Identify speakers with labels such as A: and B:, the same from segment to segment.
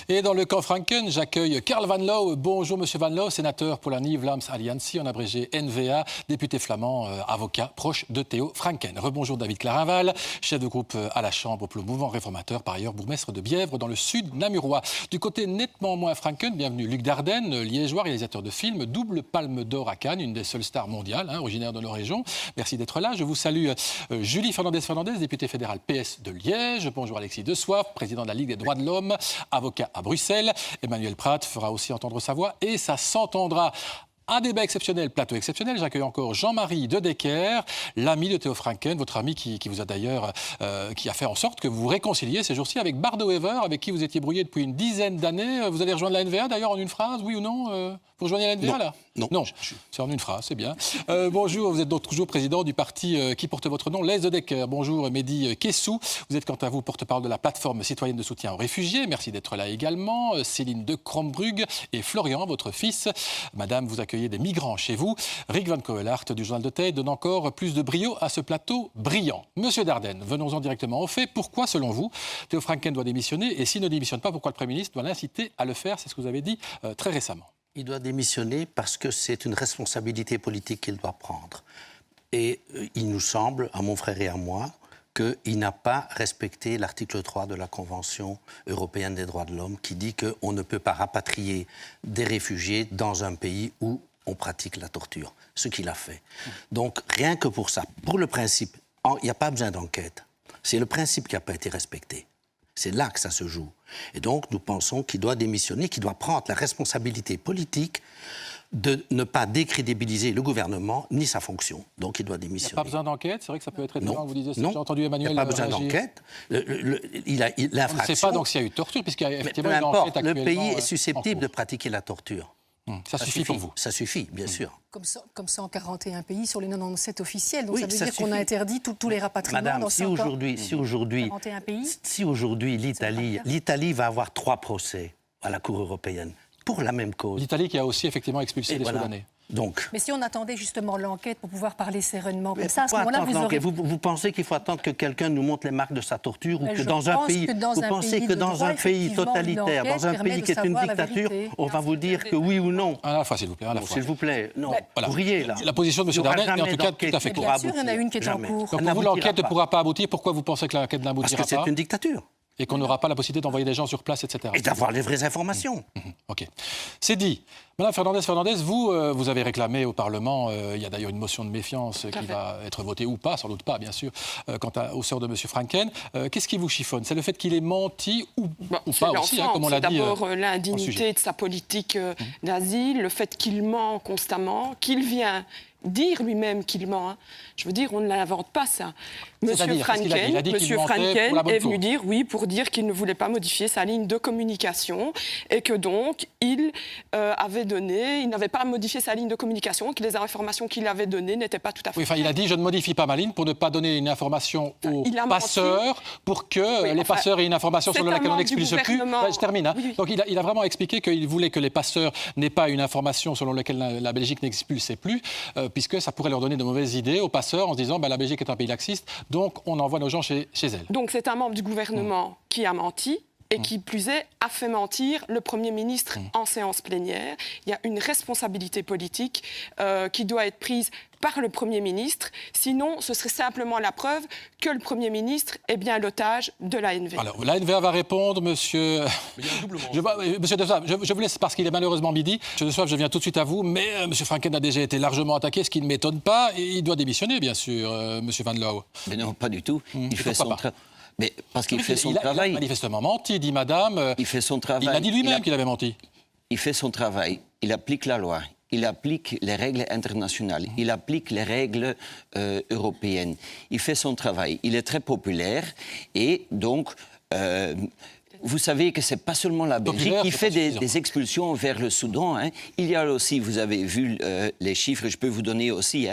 A: Et dans le camp Franken, j'accueille Karl Van Loo. Bonjour Monsieur Van Loo, sénateur pour la Nieuw-Vlaams Alliantie, en abrégé NVA, député flamand, avocat proche de Theo Franken. Rebonjour David Clarinval, chef de groupe à la Chambre pour le mouvement réformateur, par ailleurs bourgmestre de Bièvre dans le sud namurois. Du côté nettement moins Franken, bienvenue Luc Dardenne, liégeois, réalisateur de films, double palme d'or à Cannes, une des seules stars mondiales, originaire de nos régions. Merci d'être là. Je vous salue Julie Fernandez, députée fédérale PS de Liège. Bonjour Alexis De Soif, président de la Ligue des droits de l'homme, avocat à Bruxelles. Emmanuel Pratt fera aussi entendre sa voix et ça s'entendra. Un débat exceptionnel, plateau exceptionnel. J'accueille encore Jean-Marie De Decker, l'ami de Theo Franken, votre ami qui vous a d'ailleurs, qui a fait en sorte que vous vous réconciliez ces jours-ci avec Bardo Wever, avec qui vous étiez brouillé depuis une dizaine d'années. Vous allez rejoindre la NVA d'ailleurs en une phrase, oui ou non Vous rejoignez la NVA
B: non,
A: là
B: Non.
A: C'est en une phrase, c'est bien. Bonjour, vous êtes donc toujours président du parti qui porte votre nom, Les De Decker. Bonjour Mehdi Kessou, vous êtes quant à vous porte-parole de la plateforme citoyenne de soutien aux réfugiés. Merci d'être là également. Céline de Krombrugge et Florian, votre fils. Madame, vous accueillez des migrants chez vous. Rick Van Koelhart du journal de Tijd donne encore plus de brio à ce plateau brillant. Monsieur Dardenne, venons-en directement au fait. Pourquoi, selon vous, Theo Franken doit démissionner? Et s'il ne démissionne pas, pourquoi le Premier ministre doit l'inciter à le faire? C'est ce que vous avez dit très récemment.
B: Il doit démissionner parce que c'est une responsabilité politique qu'il doit prendre. Et il nous semble, à mon frère et à moi, qu'il n'a pas respecté l'article 3 de la Convention européenne des droits de l'homme qui dit qu'on ne peut pas rapatrier des réfugiés dans un pays où on pratique la torture, ce qu'il a fait. Donc, rien que pour ça, pour le principe, il n'y a pas besoin d'enquête. C'est le principe qui n'a pas été respecté. C'est là que ça se joue. Et donc, nous pensons qu'il doit démissionner, qu'il doit prendre la responsabilité politique de ne pas décrédibiliser le gouvernement ni sa fonction. Donc, il doit démissionner.
A: Il n'y a pas besoin d'enquête? C'est vrai que ça peut être étonnant, vous disiez ça.
B: Non,
A: j'ai entendu Emmanuel
B: il n'y a pas besoin d'enquête. L'infraction...
A: On ne sait pas donc s'il y a eu torture, puisqu'il y a effectivement
B: peu
A: une
B: importe,
A: enquête actuellement.
B: le pays est susceptible de pratiquer la torture.
A: Ça suffit pour vous?
B: Ça suffit, bien sûr.
C: Comme ça en 41 pays sur les 97 officiels. Donc
B: oui,
C: ça veut dire qu'on a interdit tous les rapatriements.
B: Madame,
C: dans
B: si aujourd'hui l'Italie va avoir 3 procès à la Cour européenne pour la même cause.
A: L'Italie qui a aussi effectivement expulsé des Soudanais.
B: Donc.
C: Mais si on attendait justement l'enquête pour pouvoir parler sereinement comme ça, à ce moment-là,
B: vous pensez qu'il faut attendre que quelqu'un nous montre les marques de sa torture ou que dans un pays, vous pensez que dans un pays totalitaire, dans un pays qui est une dictature, on va vous dire que oui ou non?
A: À la fois, s'il vous plaît.
B: S'il vous plaît, non. Vous riez là.
A: La position de M. Dardenne est en tout cas tout à fait
C: claire. Bien sûr, il y en a une qui est en cours.
A: Donc pour vous, l'enquête ne pourra pas aboutir. Pourquoi vous pensez que l'enquête n'aboutira pas?
B: Parce que c'est une dictature.
A: Et qu'on n'aura pas la possibilité d'envoyer des gens sur place, etc.
B: Et d'avoir les vraies informations.
A: OK. C'est dit. Madame Fernandez, vous avez réclamé au Parlement, il y a d'ailleurs une motion de méfiance qui va être votée ou pas, sans doute pas, bien sûr, quant au sort de M. Franken. Qu'est-ce qui vous chiffonne? C'est le fait qu'il ait menti ou pas aussi, comme on l'a dit.
D: D'abord, l'indignité de sa politique d'asile, le fait qu'il ment constamment, qu'il vient dire lui-même qu'il ment. Je veux dire, on ne l'invente pas, ça. Monsieur Franken est venu dire, oui, pour dire qu'il ne voulait pas modifier sa ligne de communication et que donc, il n'avait pas modifié sa ligne de communication, que les informations qu'il avait données n'étaient pas tout à fait...
A: Oui, il a dit, je ne modifie pas ma ligne pour ne pas donner une information aux passeurs, pour que les passeurs aient une information sur laquelle on n'expulse plus. Je termine. Oui. Donc il a vraiment expliqué qu'il voulait que les passeurs n'aient pas une information selon laquelle la Belgique n'expulsait plus, puisque ça pourrait leur donner de mauvaises idées aux passeurs en se disant la Belgique est un pays laxiste, donc on envoie nos gens chez elle.
D: Donc c'est un membre du gouvernement qui a menti et qui plus est a fait mentir le Premier ministre en séance plénière. Il y a une responsabilité politique qui doit être prise par le Premier ministre, sinon ce serait simplement la preuve que le Premier ministre est bien l'otage de la NVA.
A: Alors, la NVA va répondre, monsieur... Monsieur De Soif, je vous laisse parce qu'il est malheureusement midi. Monsieur De Soif, je viens tout de suite à vous, mais monsieur Franken a déjà été largement attaqué, ce qui ne m'étonne pas, et il doit démissionner, bien sûr, monsieur Van Loo.
E: Mais non, pas du tout. Il fait son travail. Mais parce qu'il fait son travail.
A: Il a manifestement menti, dit madame.
E: Il fait son travail.
A: Il a dit lui-même qu'il avait menti.
E: Il fait son travail. Il applique la loi. Il applique les règles internationales. Il applique les règles européennes. Il fait son travail. Il est très populaire. Et donc... vous savez que ce n'est pas seulement la Belgique qui fait des expulsions vers le Soudan. Il y a aussi, vous avez vu les chiffres, je peux vous donner aussi,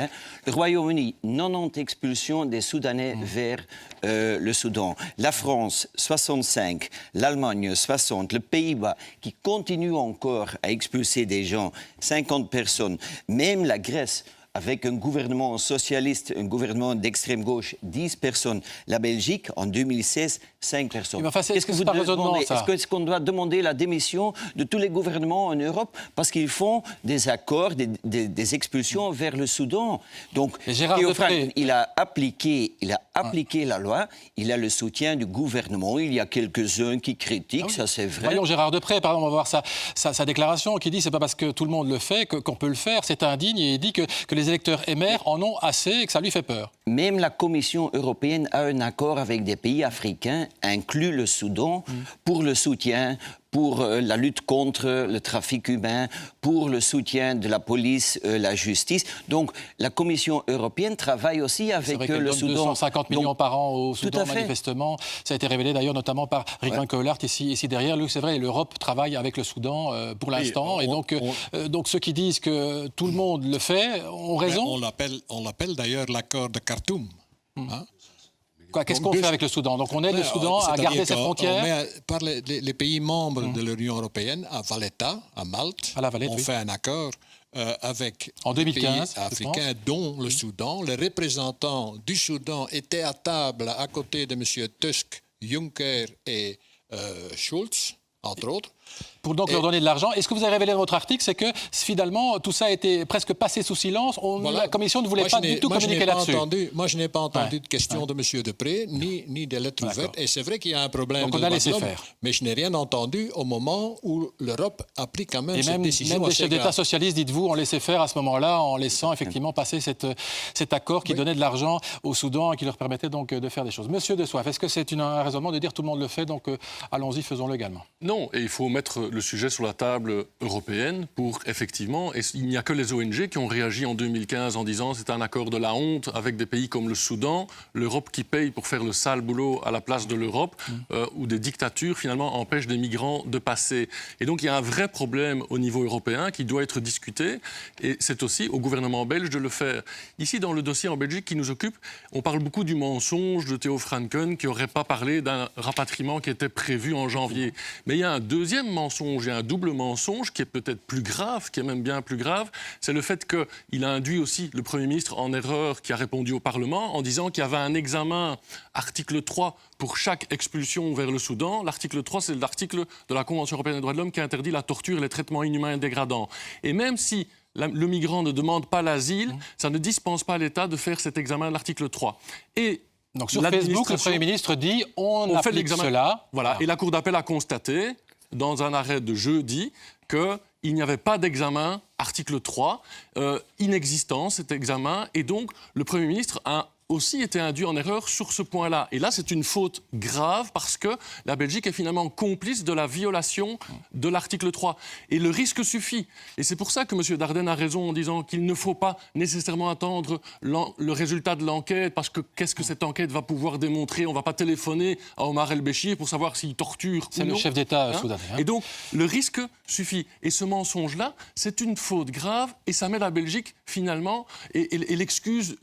E: le Royaume-Uni, 90 expulsions des Soudanais vers le Soudan. La France, 65. L'Allemagne, 60. Le Pays-Bas, qui continue encore à expulser des gens, 50 personnes. Même la Grèce, avec un gouvernement socialiste, un gouvernement d'extrême gauche, 10 personnes. La Belgique, en 2016, 5 personnes. Est-ce qu'on doit demander la démission de tous les gouvernements en Europe parce qu'ils font des accords, des expulsions vers le Soudan? Donc, Théo Franken, il a appliqué la loi, il a le soutien du gouvernement. Il y a quelques-uns qui critiquent, ça c'est vrai.
A: Voyons Gérard Deprez, pardon, on va voir sa déclaration qui dit c'est pas parce que tout le monde le fait qu'on peut le faire, c'est indigne, et il dit que les électeurs émers en ont assez et que ça lui fait peur.
E: Même la Commission européenne a un accord avec des pays africains, inclus le Soudan, pour le soutien, pour la lutte contre le trafic humain, pour le soutien de la police, la justice. Donc la Commission européenne travaille aussi avec le Soudan.
A: 250 millions par an au Soudan, manifestement. Ça a été révélé d'ailleurs notamment par Rick Kohlert ici derrière. Lui, c'est vrai, l'Europe travaille avec le Soudan pour l'instant. Et donc ceux qui disent que tout le monde le fait ont raison.
F: On l'appelle d'ailleurs l'accord de Khartoum. Hein?
A: Qu'est-ce qu'on fait avec le Soudan? Donc on aide le Soudan à garder ses frontières.
F: Par les pays membres de l'Union européenne, à Valletta, à Malte, on fait un accord avec les pays africains, dont le Soudan. Les représentants du Soudan étaient à table à côté de M. Tusk, Juncker et Schulz, entre autres.
A: Pour donc leur donner de l'argent. Et ce que vous avez révélé dans votre article, c'est que finalement, tout ça a été presque passé sous silence. La Commission ne voulait pas du tout communiquer là-dessus.
F: Moi, je n'ai pas entendu de question de M. Deprez, ni des lettres ouvertes. Et c'est vrai qu'il y a un problème
A: donc on a laissé faire.
F: Mais je n'ai rien entendu au moment où l'Europe applique quand même cette décision.
A: Même des chefs d'État socialistes, dites-vous, ont laissé faire à ce moment-là, en laissant effectivement passer cet accord qui donnait de l'argent au Soudan et qui leur permettait donc de faire des choses. Monsieur De Soif, est-ce que c'est un raisonnement de dire tout le monde le fait, donc allons-y, faisons-le également?
G: Non, et il faut mettre le sujet sur la table européenne pour, effectivement, et il n'y a que les ONG qui ont réagi en 2015 en disant c'est un accord de la honte avec des pays comme le Soudan, l'Europe qui paye pour faire le sale boulot à la place de l'Europe, où des dictatures, finalement, empêchent des migrants de passer. Et donc, il y a un vrai problème au niveau européen qui doit être discuté, et c'est aussi au gouvernement belge de le faire. Ici, dans le dossier en Belgique qui nous occupe, on parle beaucoup du mensonge de Théo Franken qui n'aurait pas parlé d'un rapatriement qui était prévu en janvier. Mais il y a un deuxième mensonge, un double mensonge qui est peut-être plus grave, qui est même bien plus grave, c'est le fait qu'il a induit aussi le Premier ministre en erreur qui a répondu au Parlement en disant qu'il y avait un examen article 3 pour chaque expulsion vers le Soudan. L'article 3, c'est l'article de la Convention européenne des droits de l'homme qui interdit la torture et les traitements inhumains et dégradants. Et même si le migrant ne demande pas l'asile, ça ne dispense pas l'État de faire cet examen de l'article 3. Et
A: donc sur Facebook, le Premier ministre dit on applique cela.
G: Voilà. Et la Cour d'appel a constaté, dans un arrêt de jeudi, qu'il n'y avait pas d'examen, article 3, inexistant cet examen, et donc le Premier ministre a aussi été induit en erreur sur ce point-là. Et là, c'est une faute grave parce que la Belgique est finalement complice de la violation de l'article 3. Et le risque suffit. Et c'est pour ça que M. Dardenne a raison en disant qu'il ne faut pas nécessairement attendre le résultat de l'enquête, parce que qu'est-ce que cette enquête va pouvoir démontrer? On ne va pas téléphoner à Omar El-Béchir pour savoir s'il torture ou non.
A: C'est le chef d'État soudanais.
G: Et donc, le risque suffit. Et ce mensonge-là, c'est une faute grave et ça met la Belgique, finalement, et l'excuse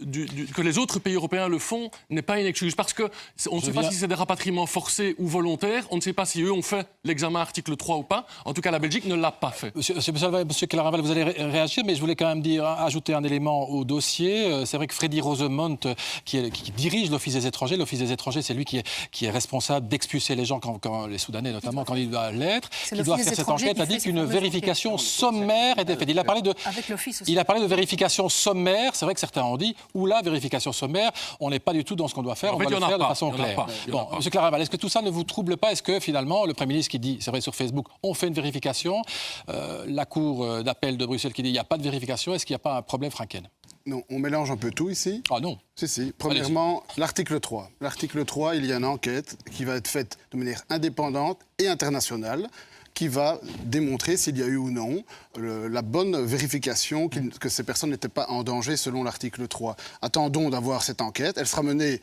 G: que les autres pays européens le font n'est pas une excuse. Parce qu'on ne sait pas si c'est des rapatriements forcés ou volontaires. On ne sait pas si eux ont fait l'examen article 3 ou pas. En tout cas, la Belgique ne l'a pas fait.
A: Monsieur Claraval, vous allez réagir, mais je voulais quand même ajouter un élément au dossier. C'est vrai que Freddy Rosemont, qui dirige l'Office des étrangers, l'Office des étrangers, c'est lui qui est responsable d'expulser les gens, quand les Soudanais notamment, quand il doit l'être, qui doit faire cette enquête, a dit qu'une vérification sommaire était faite. Il a parlé de vérification sommaire. C'est vrai que certains ont dit, oula, vérification sommaire, on n'est pas du tout dans ce qu'on doit faire, on va le faire de façon claire. Bon, monsieur Claraval, est-ce que tout ça ne vous trouble pas? Est-ce que finalement, le Premier ministre qui dit, c'est vrai sur Facebook, on fait une vérification, la Cour d'appel de Bruxelles qui dit, il n'y a pas de vérification, est-ce qu'il n'y a pas un problème Franken?
H: Non, on mélange un peu tout ici.
A: Ah non.
H: Si. Premièrement, l'article 3. L'article 3, il y a une enquête qui va être faite de manière indépendante et internationale, qui va démontrer s'il y a eu ou non la bonne vérification que ces personnes n'étaient pas en danger selon l'article 3. Attendons d'avoir cette enquête. Elle sera menée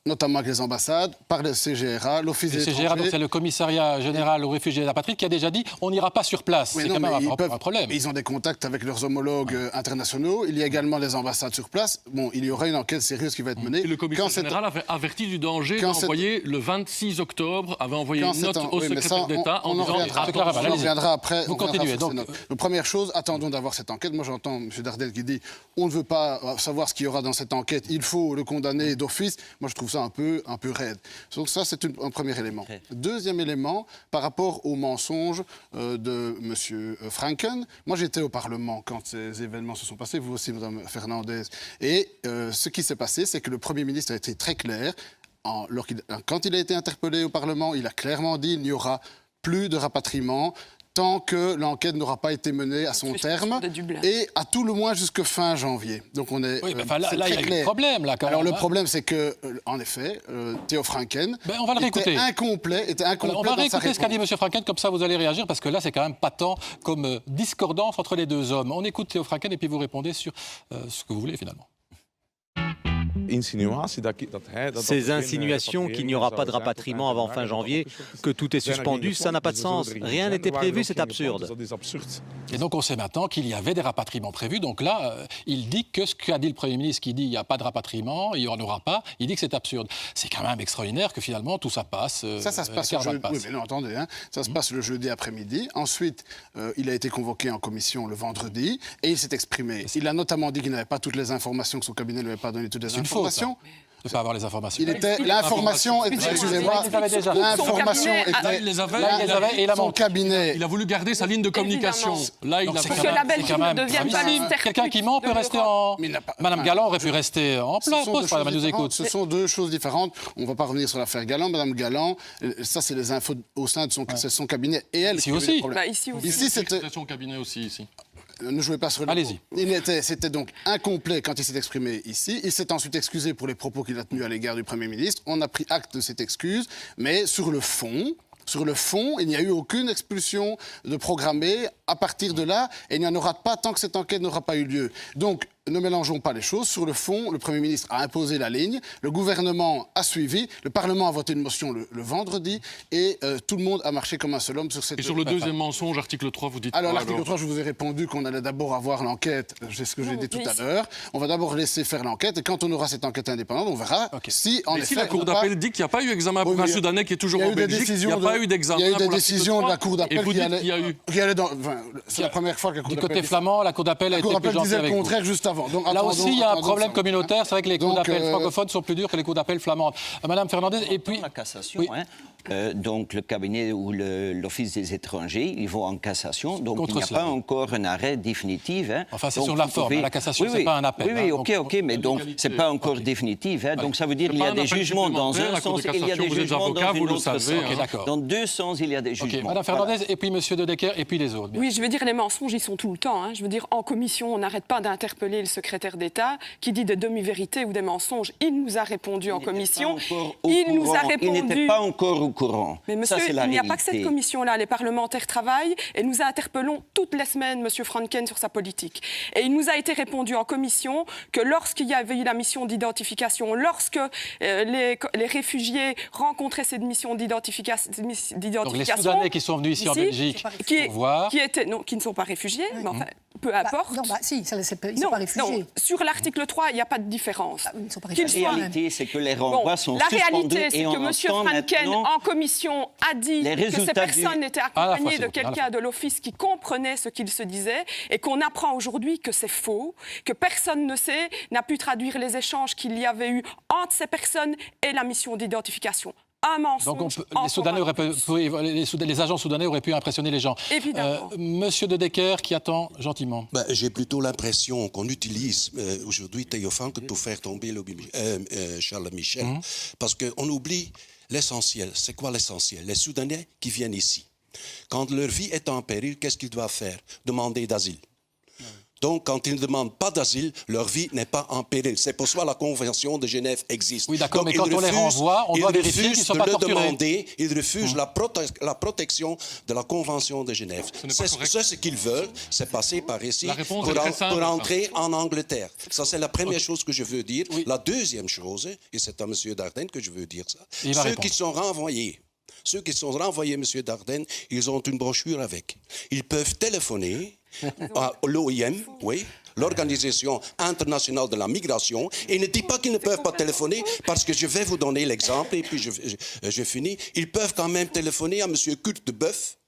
H: notamment avec les ambassades, par le CGRA, l'Office des étrangers.
A: Le CGRA, donc c'est le commissariat général aux réfugiés et apatrides, qui a déjà dit on n'ira pas sur place.
H: Oui,
A: c'est
H: non,
A: quand même
H: mais
A: un problème.
H: Ils ont des contacts avec leurs homologues internationaux. Il y a également les ambassades sur place. Bon, il y aura une enquête sérieuse qui va être menée.
G: Et le commissaire général avait averti du danger d'envoyer le 26 octobre, avait envoyé une note au secrétaire d'État en disant...
H: On en reviendra après.
A: Vous continuez. Donc,
H: première chose, attendons d'avoir cette enquête. Moi, j'entends M. Dardel qui dit on ne veut pas savoir ce qu'il y aura dans cette enquête. Il faut le condamner d'office. Moi, je trouve ça un peu raide. Donc ça, c'est un premier élément. Deuxième élément, par rapport aux mensonges de M. Franken. Moi, j'étais au Parlement quand ces événements se sont passés. Vous aussi, Mme Fernandez. Et ce qui s'est passé, c'est que le Premier ministre a été très clair. Quand il a été interpellé au Parlement, il a clairement dit qu'il n'y aura plus de rapatriement tant que l'enquête n'aura pas été menée à son terme, et à tout le moins jusque fin janvier. Donc on est.
A: Oui, là, il y a eu un problème, là, quand même.
H: Alors le problème, c'est que, en effet, Theo Franken
A: on va le réécouter.
H: était incomplet.
A: On va réécouter ce qu'a dit M. Franken, comme ça vous allez réagir, parce que là, c'est quand même patent comme discordance entre les deux hommes. On écoute Theo Franken et puis vous répondez sur ce que vous voulez, finalement.
I: Ces insinuations qu'il n'y aura pas de rapatriement avant fin janvier, que tout est suspendu, ça n'a pas de sens. Rien n'était prévu, c'est absurde.
A: Et donc on sait maintenant qu'il y avait des rapatriements prévus. Donc là, il dit que ce qu'a dit le Premier ministre, qui dit qu'il n'y a pas de rapatriement, il n'y en aura pas, il dit que c'est absurde. C'est quand même extraordinaire que finalement tout ça passe.
H: Ça se passe le jeudi. Oui, mais non, attendez, ça se passe le jeudi après-midi. Ensuite, il a été convoqué en commission le vendredi et il s'est exprimé. Il a notamment dit qu'il n'avait pas toutes les informations, que son cabinet ne lui avait pas donné toutes les informations.
A: De ne pas avoir les informations.
H: L'information était, excusez-moi, l'information était,
A: il les avait et il a
H: son cabinet.
G: Il a voulu garder sa ligne de communication. Là, il a
D: fait que la Belgique ne devienne pas une terre.
A: Quelqu'un qui ment peut rester en... Madame Galland aurait pu rester en place. Madame nous écoute.
H: Ce sont deux choses différentes. On ne va pas revenir sur l'affaire Galland. Madame Galland, ça, c'est les infos au sein de son cabinet. Et elle,
A: ici aussi.
H: Ici, c'était
G: son cabinet aussi, ici.
H: Ne jouez pas sur le
A: Allez-y.
H: C'était donc incomplet quand il s'est exprimé ici. Il s'est ensuite excusé pour les propos qu'il a tenus à l'égard du Premier ministre. On a pris acte de cette excuse. Mais sur le fond, il n'y a eu aucune expulsion de programmée à partir de là. Et il n'y en aura pas tant que cette enquête n'aura pas eu lieu. Donc, ne mélangeons pas les choses. Sur le fond, le Premier ministre a imposé la ligne, le gouvernement a suivi, le Parlement a voté une motion le vendredi et tout le monde a marché comme un seul homme sur cette...
G: Et sur le deuxième mensonge, article 3, vous dites
H: alors,
G: quoi,
H: l'article 3, je vous ai répondu qu'on allait d'abord avoir l'enquête, c'est ce que j'ai dit tout à l'heure. On va d'abord laisser faire l'enquête et quand on aura cette enquête indépendante, on verra si, en effet...
G: si la Cour d'appel dit qu'il n'y a pas eu examen pour un Soudanais qui est toujours en Belgique, il n'y a pas eu d'examen.
H: Il y a eu des décisions de la Cour d'appel
G: qui allaient
H: dans... C'est la première fois que la Cour d'appel...
A: Du côté flamand, la Cour d'appel a été plus gentille avec vous.
H: Le contraire juste avant.
A: Là aussi, il y a un problème communautaire. C'est vrai que les cours d'appel francophones sont plus durs que les cours d'appel flamandes. Madame Fernandez, et puis...
E: La cassation, donc le cabinet ou l'Office des étrangers, ils vont en cassation. Donc il n'y a pas encore un arrêt définitif.
A: Enfin, c'est sur la forme. La cassation, c'est pas un appel.
E: Oui, ok, mais donc c'est pas encore définitif. Donc ça veut dire qu'il y a des jugements dans un sens et il y a des jugements dans une autre sens. Dans deux sens, il y a des jugements.
A: Madame Fernandez, et puis Monsieur De Decker, et puis les autres.
D: Oui, je veux dire, les mensonges, ils sont tout le temps. Je veux dire, en commission, on n'arrête pas d'interpeller le secrétaire d'État qui dit des demi-vérités ou des mensonges. Il nous a répondu en commission. Il nous a répondu.
E: Il n'était pas encore au courant.
D: Mais monsieur, il n'y a pas que cette commission-là. Les parlementaires travaillent et nous interpellons toutes les semaines monsieur Franken sur sa politique. Et il nous a été répondu en commission que lorsqu'il y avait eu la mission d'identification, lorsque les réfugiés rencontraient cette mission d'identification...
A: Donc les Soudanais qui sont venus ici en Belgique
D: qui ne sont pas réfugiés, mais enfin, peu importe.
C: Non, si, ils ne sont pas réfugiés.
D: Non, sur l'article 3, il n'y a pas de différence.
C: Ils ne sont pas réfugiés.
E: La réalité, c'est que les renvois sont
D: suspendus. La réalité, c'est que M. Franken, en commission, a dit que ces personnes n'étaient accompagnées de quelqu'un de l'Office qui comprenait ce qu'il se disait et qu'on apprend aujourd'hui que c'est faux, que personne ne sait, n'a pu traduire les échanges qu'il y avait eu entre ces personnes et la mission d'identification. Un mensonge.
A: Donc les agents soudanais auraient pu impressionner les gens.
D: Évidemment.
A: Monsieur De Decker qui attend gentiment.
J: J'ai plutôt l'impression qu'on utilise aujourd'hui Theo Franken pour faire tomber Charles Michel. Parce qu'on oublie l'essentiel. C'est quoi l'essentiel? Les Soudanais qui viennent ici. Quand leur vie est en péril, qu'est-ce qu'ils doivent faire? Demander d'asile. Donc, quand ils ne demandent pas d'asile, leur vie n'est pas en péril. C'est pour ça que la Convention de Genève existe.
A: Oui, d'accord, mais quand on les renvoie, on doit vérifier qu'ils ne sont pas torturés.
J: Ils refusent la protection de la Convention de Genève. C'est ce qu'ils veulent, c'est passer par ici pour entrer en Angleterre. Ça, c'est la première chose que je veux dire. Oui. La deuxième chose, et c'est à M. Dardenne que je veux dire ça, ceux qui sont renvoyés, M. Dardenne, ils ont une brochure avec. Ils peuvent téléphoner à l'OIM, oui, l'Organisation internationale de la migration, et ne dis pas qu'ils ne peuvent pas téléphoner, parce que je vais vous donner l'exemple, et puis je finis. Ils peuvent quand même téléphoner à M. Kurt de Boeuf,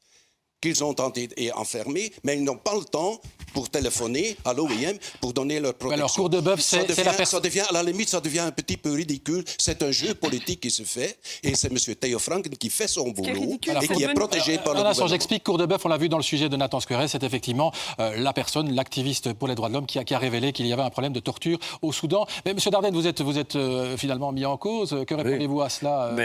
J: qu'ils ont été enfermés, mais ils n'ont pas le temps pour téléphoner à l'OIM pour donner leur protection.
A: Alors, Kurt de Boeuf, c'est la personne...
J: À la limite, ça devient un petit peu ridicule. C'est un jeu politique qui se fait, et c'est M. Theo Franken qui fait son boulot et qui est protégé par le gouvernement.
A: J'explique, Kurt de Boeuf, on l'a vu dans le sujet de Nathan Squeret, c'est effectivement la personne, l'activiste pour les droits de l'homme qui a révélé qu'il y avait un problème de torture au Soudan. Mais M. Dardenne, vous êtes finalement mis en cause. Que répondez-vous à cela?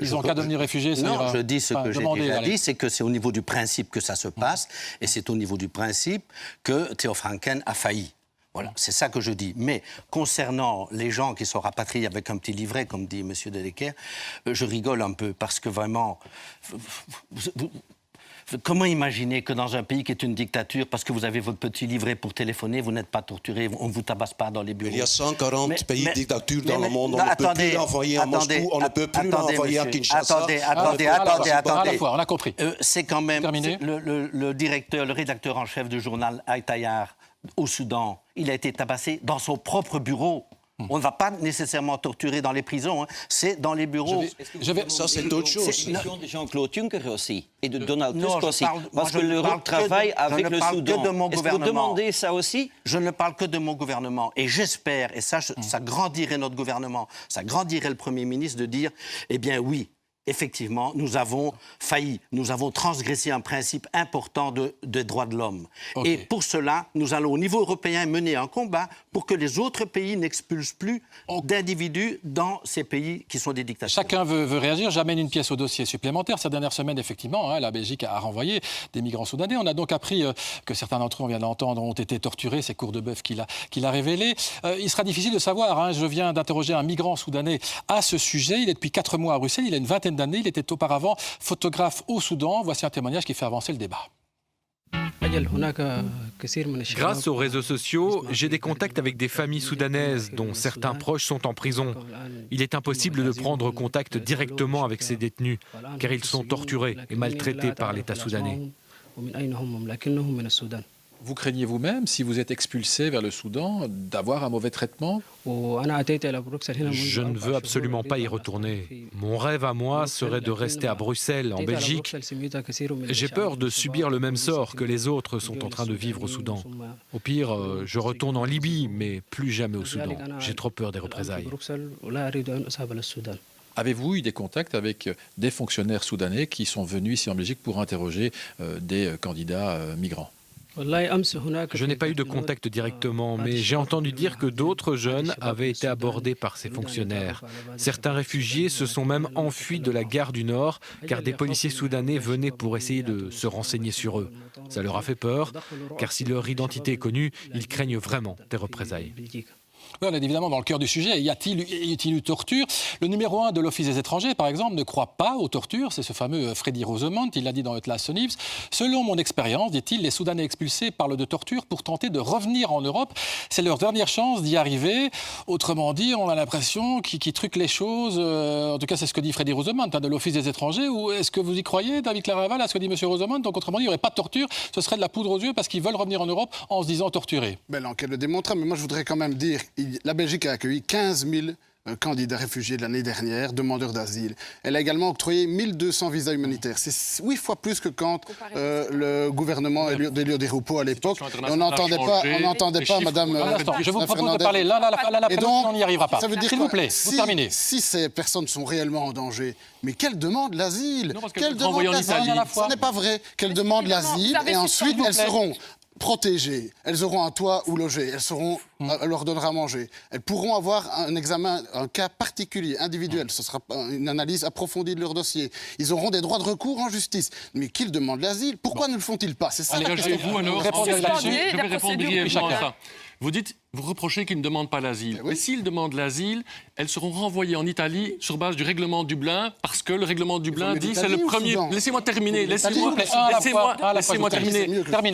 A: Ils ont qu'à devenir réfugiés.
B: Non, je dis ce que j'ai déjà dit, c'est que c'est au niveau du principe que ça se passe, et c'est au niveau du principe que Theo Franken a failli. Voilà, c'est ça que je dis. Mais concernant les gens qui sont rapatriés avec un petit livret, comme dit M. Dellecker, je rigole un peu, parce que vraiment... Comment imaginer que dans un pays qui est une dictature, parce que vous avez votre petit livret pour téléphoner, vous n'êtes pas torturé, on ne vous tabasse pas dans les bureaux?
J: Il y a 140 pays dictatures dans le monde. On ne peut plus l'envoyer à Moscou, on ne peut plus l'envoyer à Kinshasa.
B: Attendez.
A: On a compris.
B: C'est quand même le rédacteur en chef du journal Al-Tayar au Soudan. Il a été tabassé dans son propre bureau. On ne va pas nécessairement torturer dans les prisons, hein. C'est dans les bureaux.
J: Ça, c'est autre chose.
E: C'est la de Jean-Claude Juncker aussi, et de Donald Tusk aussi. Parce que l'Europe travaille avec le Soudan. Est-ce que vous demandez ça aussi?
B: Je ne parle que de mon gouvernement. Et j'espère, et ça grandirait notre gouvernement, ça grandirait le Premier ministre de dire, eh bien oui, effectivement, nous avons failli, nous avons transgressé un principe important de droits de l'homme. Okay. Et pour cela, nous allons au niveau européen mener un combat pour que les autres pays n'expulsent plus d'individus dans ces pays qui sont des dictatures.
A: Chacun veut réagir. J'amène une pièce au dossier supplémentaire. Ces dernières semaines, effectivement, la Belgique a renvoyé des migrants soudanais. On a donc appris que certains d'entre eux, on vient d'entendre, ont été torturés. C'est Kurt de Boeuf qui l'a révélé. Il sera difficile de savoir. Je viens d'interroger un migrant soudanais à ce sujet. Il est depuis 4 mois à Bruxelles. Il a une vingtaine d'années. Il était auparavant photographe au Soudan. Voici un témoignage qui fait avancer le débat.
K: Grâce aux réseaux sociaux, j'ai des contacts avec des familles soudanaises dont certains proches sont en prison. Il est impossible de prendre contact directement avec ces détenus, car ils sont torturés et maltraités par l'État soudanais.
A: Vous craignez vous-même, si vous êtes expulsé vers le Soudan, d'avoir un mauvais traitement?
K: Je ne veux absolument pas y retourner. Mon rêve à moi serait de rester à Bruxelles, en Belgique. J'ai peur de subir le même sort que les autres sont en train de vivre au Soudan. Au pire, je retourne en Libye, mais plus jamais au Soudan. J'ai trop peur des représailles.
A: Avez-vous eu des contacts avec des fonctionnaires soudanais qui sont venus ici en Belgique pour interroger des candidats migrants?
K: Je n'ai pas eu de contact directement, mais j'ai entendu dire que d'autres jeunes avaient été abordés par ces fonctionnaires. Certains réfugiés se sont même enfuis de la gare du Nord, car des policiers soudanais venaient pour essayer de se renseigner sur eux. Ça leur a fait peur, car si leur identité est connue, ils craignent vraiment des représailles.
A: Oui, on est évidemment dans le cœur du sujet. Y a-t-il eu torture? Le numéro 1 de l'Office des étrangers, par exemple, ne croit pas aux tortures. C'est ce fameux Freddy Rosemont, il l'a dit dans Atlas News. Selon mon expérience, dit-il, les Soudanais expulsés parlent de torture pour tenter de revenir en Europe. C'est leur dernière chance d'y arriver. Autrement dit, on a l'impression qu'ils truquent les choses. En tout cas, c'est ce que dit Freddy Rosemont de l'Office des étrangers. Ou est-ce que vous y croyez, David Claraval, à ce que dit M. Rosemont? Donc, autrement dit, il n'y aurait pas de torture. Ce serait de la poudre aux yeux parce qu'ils veulent revenir en Europe en se disant torturés.
H: L'enquête le démontre, mais moi, je voudrais quand même dire... La Belgique a accueilli 15 000 candidats réfugiés de l'année dernière, demandeurs d'asile. Elle a également octroyé 1200 visas humanitaires. C'est 8 fois plus que quand le gouvernement d'Elio Di Rupo à l'époque. On n'entendait pas Madame...
A: Je vous propose de parler là, on n'y arrivera pas. S'il vous plaît, vous terminez.
H: Si ces personnes sont réellement en danger, mais qu'elles demandent l'asile. Qu'elles demandent l'asile. Ce n'est pas vrai. Qu'elles demandent l'asile et ensuite elles seront... protégées, elles auront un toit où loger, on leur donnera à manger, elles pourront avoir un examen, un cas particulier, individuel, ce sera une analyse approfondie de leur dossier. Ils auront des droits de recours en justice. Mais qu'ils demandent l'asile, pourquoi ne le font-ils pas? C'est ça.
G: Allez, vous alors, je vais répondre brièvement à ça. Vous dites, vous reprochez qu'ils ne demandent pas l'asile. Mais s'ils demandent l'asile, elles seront renvoyées en Italie sur base du règlement Dublin, parce que le règlement Dublin dit c'est le premier. Laissez-moi terminer. Laissez-moi terminer.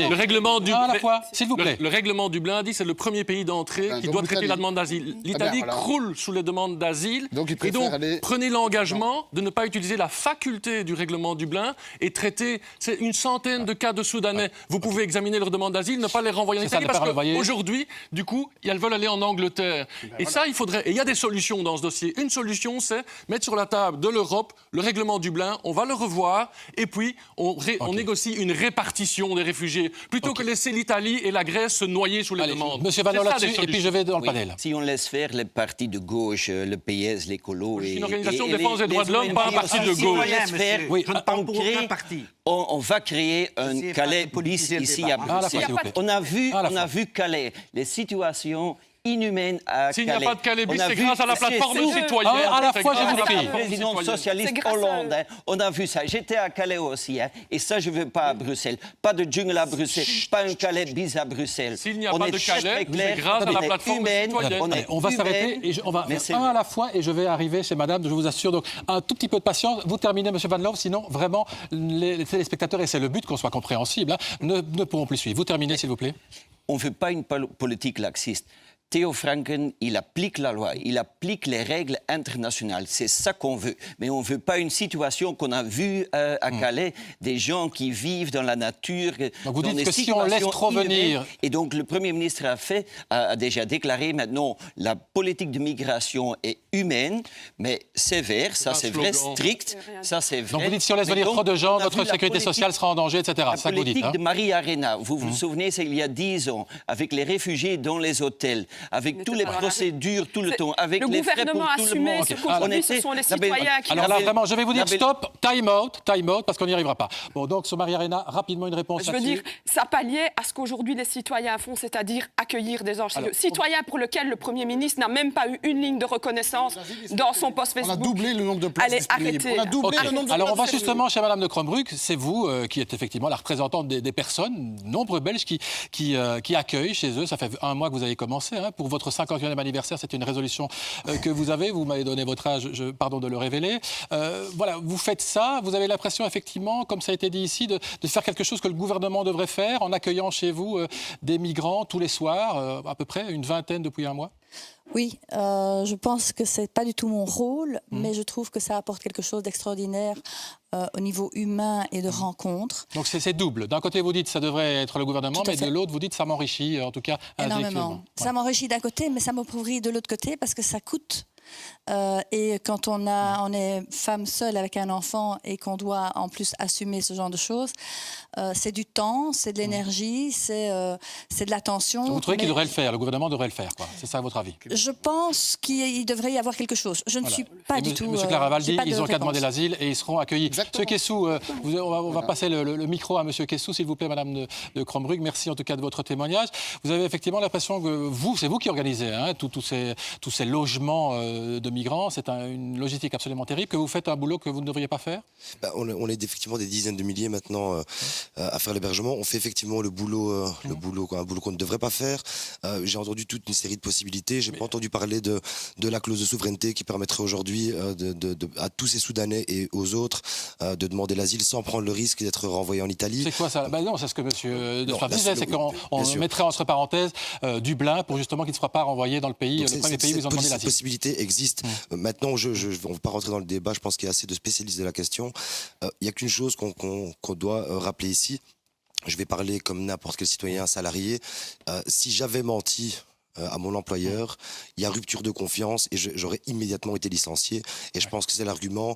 G: Le règlement Le règlement Dublin dit c'est le premier pays d'entrée qui doit traiter la demande d'asile. L'Italie croule sous les demandes d'asile. Et donc prenez l'engagement de ne pas utiliser la faculté du règlement Dublin et traiter une centaine de cas de Soudanais. Vous pouvez examiner leurs demandes d'asile, ne pas les renvoyer en Italie, parce qu'aujourd'hui, du coup, elles veulent aller en Angleterre. Et ça, il faudrait... Et il y a des solutions dans ce dossier. Une solution, c'est mettre sur la table de l'Europe le règlement Dublin, on va le revoir, et puis on négocie une répartition des réfugiés, plutôt que laisser l'Italie et la Grèce se noyer sous les demandes.
A: Monsieur Van Loo là-dessus, et puis je vais dans le panel.
E: Si on laisse faire les partis de gauche, le PS, l'écolo...
G: C'est une organisation de défense des droits de l'homme, pas un parti de gauche.
E: On va créer un Calais bis ici à Bruxelles. On a vu Calais, les situations inhumaine à Calais.
G: S'il n'y a pas de Calais bis, c'est grâce à la plateforme citoyenne.
A: À la fois, je vous le prie.
E: Le président socialiste Hollande, on a vu ça. J'étais à Calais aussi, et ça, je ne veux pas à Bruxelles. Pas de jungle à Bruxelles, pas un Calais bis à Bruxelles.
G: S'il n'y a pas de Calais, c'est grâce à la plateforme citoyenne.
A: On va s'arrêter, et on va un à la fois, et je vais arriver chez madame, je vous assure. Donc, un tout petit peu de patience. Vous terminez, monsieur Van Loo, sinon, vraiment, les téléspectateurs, et c'est le but qu'on soit compréhensible, ne pourront plus suivre. Vous terminez, s'il vous plaît.
E: On ne veut pas une politique laxiste. Theo Franken, il applique la loi, il applique les règles internationales. C'est ça qu'on veut. Mais on ne veut pas une situation qu'on a vue à Calais, des gens qui vivent dans la nature.
A: Donc vous dites que si on laisse trop venir...
E: Et donc le Premier ministre a déjà déclaré maintenant la politique de migration est humaine, mais sévère, ça c'est vrai, strict, ça c'est vrai.
A: Donc vous dites si on laisse venir trop de gens, notre sécurité sociale sera en danger, etc. C'est ça que vous dites.
E: La politique de Maria Arena, vous vous souvenez, c'est il y a 10 ans, avec les réfugiés dans les hôtels, avec toutes les procédures, tout le temps, avec les frais pour tout le monde.
D: Ce sont les citoyens qui...
A: Alors là, vraiment, je vais vous dire stop, time out, parce qu'on n'y arrivera pas. Bon, donc, sur Maria Arena, rapidement une réponse là-dessus.
D: Je veux dire, ça palliait à ce qu'aujourd'hui les citoyens font, c'est-à-dire accueillir des anges. Citoyens pour lesquels le Premier ministre n'a même pas eu une ligne de reconnaissance dans son post Facebook.
H: On a doublé le nombre de places disponibles.
D: On a doublé
H: le nombre de
A: Alors, on va
H: places
A: justement chez madame de Crombrugge. C'est vous qui êtes effectivement la représentante des personnes, nombreux Belges, qui accueillent chez eux. Ça fait un mois que vous avez commencé, pour votre 50e anniversaire, c'est une résolution que vous avez. Vous m'avez donné votre âge, pardon de le révéler. Voilà, vous faites ça. Vous avez l'impression, effectivement, comme ça a été dit ici, de faire quelque chose que le gouvernement devrait faire en accueillant chez vous des migrants tous les soirs, à peu près une vingtaine depuis un mois?
L: Oui, je pense que c'est pas du tout mon rôle, mais je trouve que ça apporte quelque chose d'extraordinaire au niveau humain et de rencontre.
A: Donc c'est double. D'un côté, vous dites ça devrait être le gouvernement, mais de l'autre, vous dites ça m'enrichit, en tout cas
L: énormément. Ça m'enrichit d'un côté, mais ça m'appauvrit de l'autre côté parce que ça coûte. Et quand on est femme seule avec un enfant et qu'on doit en plus assumer ce genre de choses, c'est du temps, c'est de l'énergie, c'est de l'attention.
A: Vous trouvez qu'il devrait le faire, le gouvernement devrait le faire, quoi. C'est ça votre avis?
L: Je pense qu'il devrait y avoir quelque chose. Je ne suis pas du tout...
A: Monsieur Claraval dit ils ont qu'à demander l'asile et ils seront accueillis. Monsieur Kessou, on va passer le micro à monsieur Kessou, s'il vous plaît, madame de Crombrugge. Merci en tout cas de votre témoignage. Vous avez effectivement l'impression que c'est vous qui organisez tous ces logements de migrants. C'est une logistique absolument terrible. Que vous faites un boulot que vous ne devriez pas faire?
M: On est effectivement des dizaines de milliers maintenant à faire l'hébergement. On fait effectivement un boulot qu'on ne devrait pas faire. J'ai entendu toute une série de possibilités. J'ai pas entendu parler de la clause de souveraineté qui permettrait aujourd'hui à tous ces Soudanais et aux autres de demander l'asile sans prendre le risque d'être renvoyés en Italie.
A: C'est quoi ça? Non, c'est ce que monsieur de Frappe disait, c'est qu'on mettrait entre parenthèses Dublin pour justement qu'il ne soit pas renvoyé dans le pays, le premier pays où ils ont demandé l'asile.
M: Cette possibilité existe. Maintenant, on ne va pas rentrer dans le débat, je pense qu'il y a assez de spécialistes de la question. Il n'y a qu'une chose qu'on doit rappeler ici. Je vais parler comme n'importe quel citoyen salarié. Si j'avais menti à mon employeur, il y a rupture de confiance et j'aurais immédiatement été licencié. Et je pense que c'est l'argument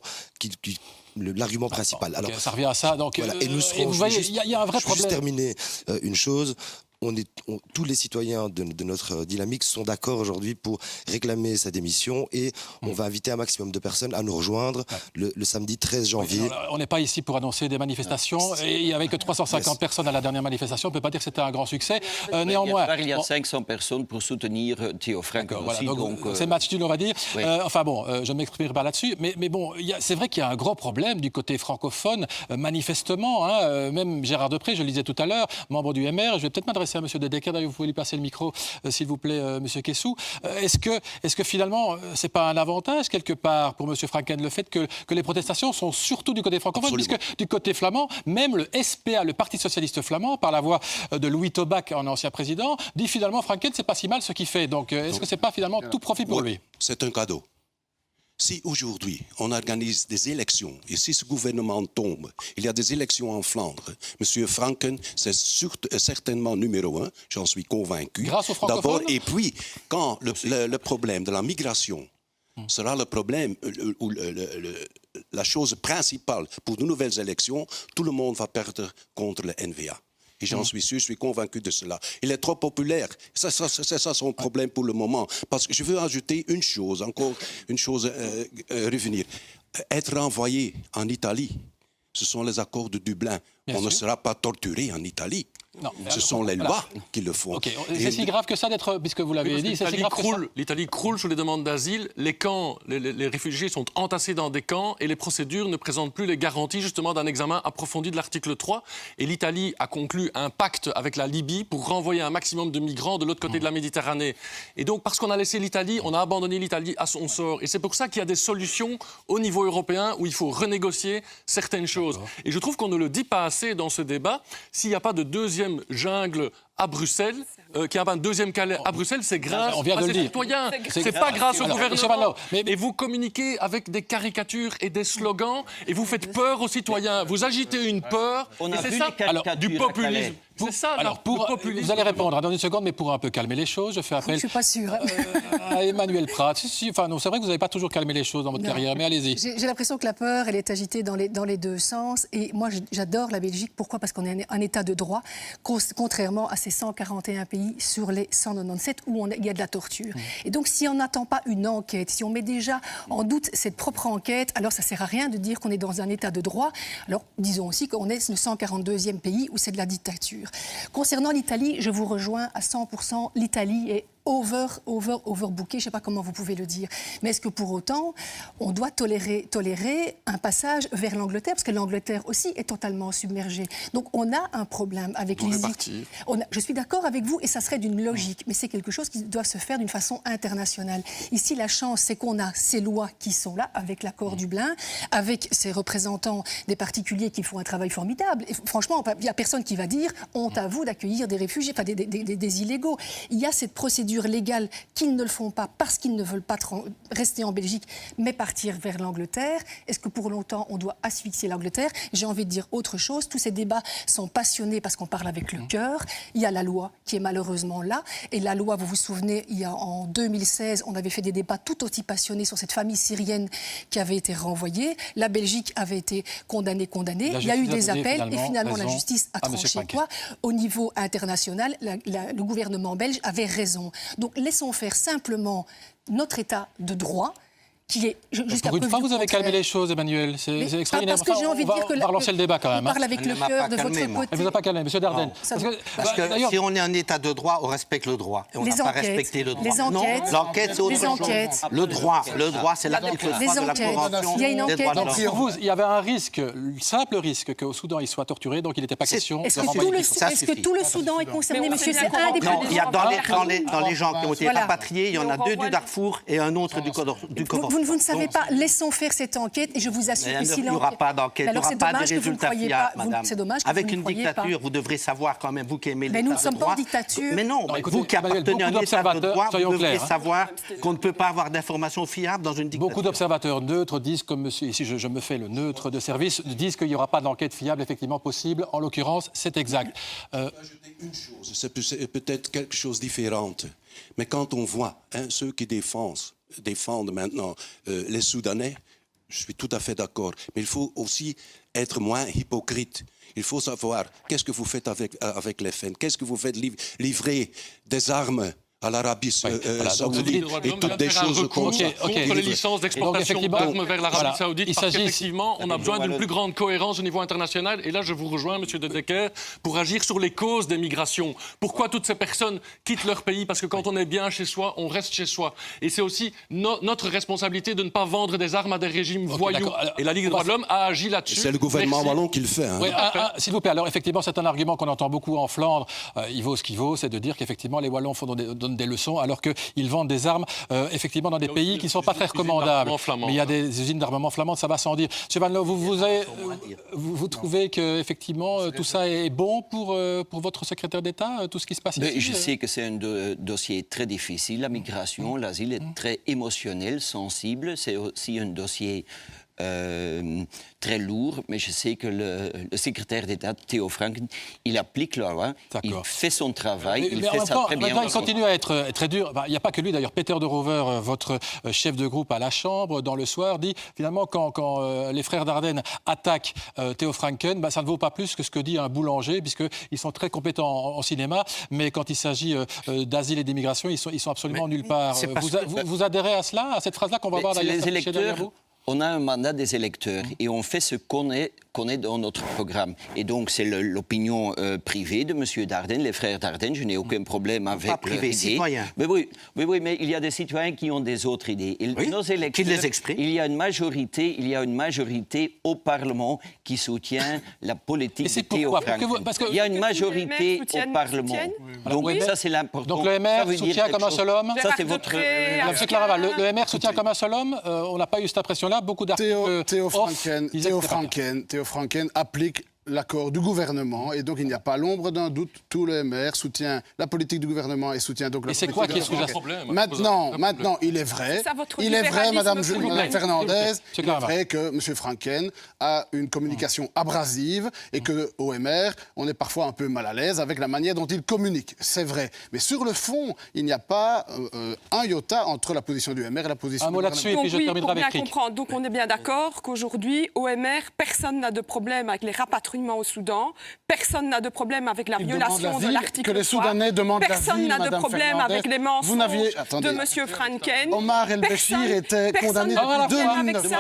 M: l'argument principal.
A: Alors, ça revient à ça. Donc,
M: voilà. Et nous serons,
A: vous voyez, il y a un vrai problème.
M: Je vais juste terminer une chose. tous les citoyens de notre dynamique sont d'accord aujourd'hui pour réclamer sa démission et on va inviter un maximum de personnes à nous rejoindre le samedi 13 janvier.
A: Oui, on n'est pas ici pour annoncer des manifestations et avec 350 personnes à la dernière manifestation, on ne peut pas dire que c'était un grand succès. Néanmoins,
E: il y a 500 personnes pour soutenir Theo Franken aussi.
A: Donc, c'est match nul, on va dire. Oui. Je ne m'exprimerai pas là-dessus, mais bon, c'est vrai qu'il y a un gros problème du côté francophone, manifestement. Même Gérard Deprez, je le disais tout à l'heure, membre du MR, je vais peut-être m'adresser à M. Dedecker, d'ailleurs vous pouvez lui passer le micro, s'il vous plaît, M. Kessou. Est-ce que finalement, ce n'est pas un avantage quelque part pour M. Franken, le fait que les protestations sont surtout du côté francophone, puisque du côté flamand, même le SPA, le Parti socialiste flamand, par la voix de Louis Tobach, un ancien président, dit finalement Franken, c'est pas si mal ce qu'il fait. Donc est-ce que c'est pas finalement tout profit pour lui?
J: C'est un cadeau. Si aujourd'hui on organise des élections et si ce gouvernement tombe, il y a des élections en Flandre, M. Franken, c'est certainement numéro 1, j'en suis convaincu.
A: Grâce aux francophones.
J: D'abord, et puis, quand le problème de la migration sera le problème, ou la chose principale pour de nouvelles élections, tout le monde va perdre contre le NVA. Et j'en suis sûr, je suis convaincu de cela. Il est trop populaire. C'est ça son problème pour le moment. Parce que je veux ajouter une chose, revenir. Être renvoyé en Italie, ce sont les accords de Dublin. On ne sera pas torturé en Italie. Non, ce sont les lois qui le font.
A: Okay. C'est si grave que ça d'être, puisque vous l'avez dit, c'est si grave que ça.
G: L'Italie croule sous les demandes d'asile, les camps, les réfugiés sont entassés dans des camps et les procédures ne présentent plus les garanties justement d'un examen approfondi de l'article 3. Et l'Italie a conclu un pacte avec la Libye pour renvoyer un maximum de migrants de l'autre côté de la Méditerranée. Et donc, parce qu'on a laissé l'Italie, on a abandonné l'Italie à son sort. Et c'est pour ça qu'il y a des solutions au niveau européen où il faut renégocier certaines choses. Et je trouve qu'on ne le dit pas assez dans ce débat. S'il n'y a pas de deuxième jungle à Bruxelles, qui a un deuxième Calais à Bruxelles, c'est grâce à ces citoyens. C'est pas grâce au gouvernement. Mais vous communiquez avec des caricatures et des slogans et vous faites peur aux citoyens. Vous agitez une peur. Et c'est ça, du populisme. C'est ça, le populisme.
A: Vous allez répondre dans une seconde, mais pour un peu calmer les choses, je fais appel.
C: Je suis pas sûre.
A: À Emmanuel Pratt. C'est vrai que vous n'avez pas toujours calmé les choses dans votre carrière, mais allez-y.
C: J'ai l'impression que la peur, elle est agitée dans les deux sens. Et moi, j'adore la Belgique. Pourquoi? Parce qu'on est un État de droit, contrairement à ces 141 pays sur les 197 où il y a de la torture. Et donc, si on n'attend pas une enquête, si on met déjà en doute cette propre enquête, alors ça ne sert à rien de dire qu'on est dans un État de droit. Alors, disons aussi qu'on est le 142e pays où c'est de la dictature. Concernant l'Italie, je vous rejoins à 100%. L'Italie est overbooké, je ne sais pas comment vous pouvez le dire. Mais est-ce que pour autant, on doit tolérer un passage vers l'Angleterre? Parce que l'Angleterre aussi est totalement submergée. Donc on a un problème avec les îles. Je suis d'accord avec vous et ça serait d'une logique. Mais c'est quelque chose qui doit se faire d'une façon internationale. Ici, la chance, c'est qu'on a ces lois qui sont là, avec l'accord Dublin, avec ces représentants des particuliers qui font un travail formidable. Et franchement, il n'y a personne qui va dire honte à vous d'accueillir des réfugiés, enfin des illégaux. Il y a cette procédure légales qu'ils ne le font pas parce qu'ils ne veulent pas rester en Belgique mais partir vers l'Angleterre. Est-ce que pour longtemps on doit asphyxier l'Angleterre? J'ai envie de dire autre chose. Tous ces débats sont passionnés parce qu'on parle avec le cœur. Il y a la loi qui est malheureusement là et la loi, vous vous souvenez, en 2016 on avait fait des débats tout aussi passionnés sur cette famille syrienne qui avait été renvoyée. La Belgique avait été condamnée. Il y a eu des appels et finalement la justice a tranché quoi? Au niveau international, le gouvernement belge avait raison. Donc laissons faire simplement notre État de droit qui est jusqu'à
A: preuve du contraire. Pour une fois, vous avez calmé les choses, Emmanuel. C'est extraordinaire.
C: Parce que j'ai envie de dire que
A: on va relancer le débat quand même.
C: On parle avec le cœur de votre côté.
A: Elle vous a pas calmé, Monsieur Dardenne.
B: Parce que si on est un État de droit, on respecte le droit. Et on n'a pas respecté le droit.
C: Les enquêtes.
B: Non, l'enquête, c'est autre chose. Le droit, c'est l'article 3 de la Convention
C: il y a une enquête.
A: Donc pour vous, il y avait un risque, simple risque, qu'au Soudan il soit torturé, donc il n'était pas question de renvoyer.
C: Est-ce que tout le Soudan est concerné, monsieur? C'est un des
B: Non, il y a dans les gens qui ont été rapatriés, il y en a 2 du Darfour et un autre du Kordofan.
C: Vous ne savez pas. Laissons faire cette enquête et je vous assure que si
B: il n'y aura pas d'enquête, il n'y aura pas de résultats fiables, madame.
C: C'est dommage que
B: avec une dictature, vous devrez savoir quand même, vous qui aimez l'État de droit.
C: Mais nous ne sommes pas en dictature.
B: Mais non, vous qui appartenez à un État de droit, vous devrez savoir qu'on ne peut pas avoir d'informations fiables dans une dictature.
A: Beaucoup d'observateurs neutres disent, comme monsieur, ici je me fais le neutre de service, disent qu'il n'y aura pas d'enquête fiable effectivement possible. En l'occurrence, c'est exact.
J: Je peux ajouter une chose, c'est peut-être quelque chose de différent. Mais quand on voit ceux qui défendent maintenant les Soudanais, je suis tout à fait d'accord. Mais il faut aussi être moins hypocrite. Il faut savoir qu'est-ce que vous faites avec les FN. Qu'est-ce que vous faites livrer des armes à l'Arabie Saoudite et toutes des choses comme ça.
G: Contre les licences d'exportation d'armes vers l'Arabie Saoudite, parce qu'effectivement, on a besoin d'une plus grande cohérence au niveau international. Et là, je vous rejoins, M. De Decker, pour agir sur les causes des migrations. Pourquoi toutes ces personnes quittent leur pays? Parce que quand on est bien chez soi, on reste chez soi. Et c'est aussi notre responsabilité de ne pas vendre des armes à des régimes voyous. Et la Ligue des droits de l'homme a agi là-dessus.
J: C'est le gouvernement wallon qui le fait. Hein.
A: Oui, s'il vous plaît, alors effectivement, c'est un argument qu'on entend beaucoup en Flandre. Il vaut ce qu'il vaut, c'est de dire qu'effectivement, les Wallons donnent des leçons alors qu'ils vendent des armes effectivement dans des pays qui ne sont pas très recommandables. Mais il y a des usines d'armement flamandes, ça va sans dire. M. Van Loo, vous trouvez qu'effectivement tout ça est bon pour votre secrétaire d'État, tout ce qui se passe ici?
E: Je sais que c'est un dossier très difficile, la migration, l'asile est très émotionnel, sensible. C'est aussi un dossier très lourd, mais je sais que le secrétaire d'État, Theo Franken, il applique la loi, il fait son travail, il fait ça très bien.
A: Il continue à être très dur. Il n'y a pas que lui, d'ailleurs. Peter de Rover, votre chef de groupe à la Chambre, dans Le Soir, dit finalement quand les frères Dardenne attaquent Theo Franken, ça ne vaut pas plus que ce que dit un boulanger, puisqu'ils sont très compétents en cinéma, mais quand il s'agit d'asile et d'immigration, ils sont absolument nulle part. Vous adhérez à cela, à cette phrase-là qu'on va voir d'ailleurs s'afficher derrière vous?
E: On a un mandat des électeurs et on fait ce qu'on est dans notre programme. Et donc, c'est l'opinion privée de M. Dardenne, les frères Dardenne. Je n'ai aucun problème avec leur idée.
B: Citoyen.
E: Mais oui, mais il y a des citoyens qui ont des autres idées. Et nos électeurs,
B: qui les expriment.
E: Il y a une majorité au Parlement qui soutient la politique de Theo Franken. Il y a une majorité au Parlement. Donc, ça, c'est l'important.
A: Donc, le MR soutient comme un seul homme.
E: Ça, c'est votre...
A: M. Claraval, le MR soutient comme un seul homme. On n'a pas eu cette impression-là. Beaucoup d'articles
H: Theo Franken applique l'accord du gouvernement et donc il n'y a pas l'ombre d'un doute. Tout le MR soutient la politique du gouvernement et soutient donc la politique.
A: Et c'est quoi qui est sous-jacent?
H: Maintenant, il est vrai, Madame Fernandez, il est vrai que M. Franken a une communication abrasive et que au MR, on est parfois un peu mal à l'aise avec la manière dont il communique. C'est vrai, mais sur le fond, il n'y a pas un iota entre la position du MR et la position du gouvernement.
A: Un mot là-dessus et puis je terminerai avec Rick.
D: Donc on est bien d'accord qu'aujourd'hui, au MR, personne n'a de problème avec les rapatriements au Soudan. Personne n'a de problème avec la violation de l'article 3.
H: Que les Soudanais demandent
D: Personne n'a de problème avec les mensonges de M. Franken.
H: Omar El-Béchir était condamné en 2009.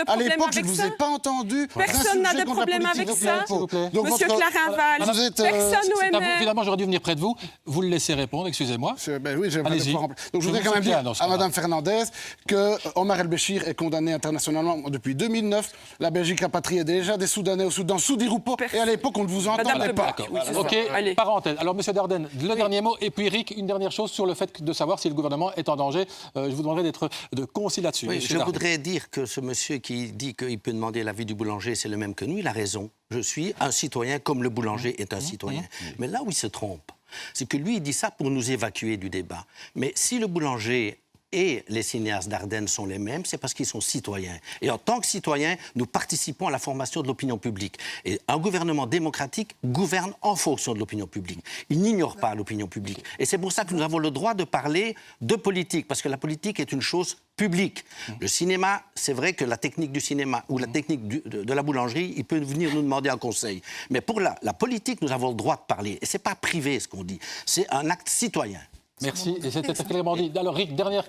H: À l'époque, je ne vous ai pas entendu.
D: Personne n'a de problème avec ça. Monsieur Clarinval, personne au MR.
A: Évidemment, j'aurais dû venir près de vous. Vous le laissez répondre, excusez-moi.
H: Oui, j'ai pas de problème. Donc je voudrais quand même dire à Mme Fernandez que Omar El-Béchir est condamné internationalement depuis 2009. La Belgique rapatriait déjà des Soudanais au Soudan sous Diroupo. Et à l'époque, on ne vous entendait pas.
A: OK, parenthèse. Alors, M. Dardenne, le dernier mot. Et puis, Rick, une dernière chose sur le fait de savoir si le gouvernement est en danger. Je vous demanderai d'être concis là-dessus.
B: Oui, je voudrais dire que ce monsieur qui dit qu'il peut demander l'avis du boulanger, c'est le même que nous, il a raison. Je suis un citoyen comme le boulanger est un citoyen. Mais là où il se trompe, c'est que lui, il dit ça pour nous évacuer du débat. Mais si le boulanger et les cinéastes d'Ardennes sont les mêmes, c'est parce qu'ils sont citoyens. Et en tant que citoyens, nous participons à la formation de l'opinion publique. Et un gouvernement démocratique gouverne en fonction de l'opinion publique. Il n'ignore pas l'opinion publique. Et c'est pour ça que nous avons le droit de parler de politique, parce que la politique est une chose publique. Le cinéma, c'est vrai que la technique du cinéma ou la technique de la boulangerie, il peut venir nous demander un conseil. Mais pour la politique, nous avons le droit de parler. Et ce n'est pas privé ce qu'on dit, c'est un acte citoyen.
A: Merci, et c'était très clairement dit. Alors Rick, dernière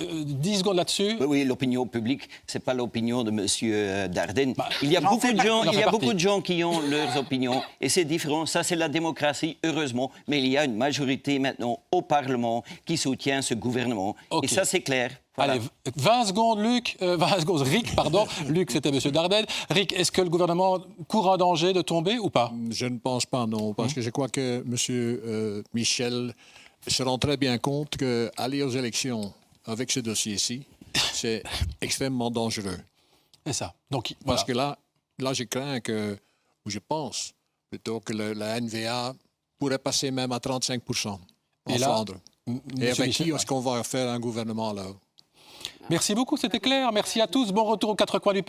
A: 10 secondes là-dessus.
E: Oui, l'opinion publique, c'est pas l'opinion de M. Dardenne. Il y a beaucoup de gens qui ont leurs opinions, et c'est différent. Ça, c'est la démocratie, heureusement, mais il y a une majorité maintenant au Parlement qui soutient ce gouvernement. Et ça, c'est clair. Voilà.
A: Allez, 20 secondes, Rick, pardon. Luc, c'était M. Dardenne. Rick, est-ce que le gouvernement court un danger de tomber ou pas?
F: Je ne pense pas, non, parce que je crois que M. Michel se rend très bien compte qu'aller aux élections avec ce dossier-ci, c'est extrêmement dangereux.
A: C'est ça. Donc,
F: parce que là, je crains ou je pense plutôt que la NVA pourrait passer même à 35% en Flandre. Et avec qui est-ce qu'on va faire un gouvernement là?
A: Merci beaucoup, c'était clair. Merci à tous. Bon retour aux quatre coins du pays.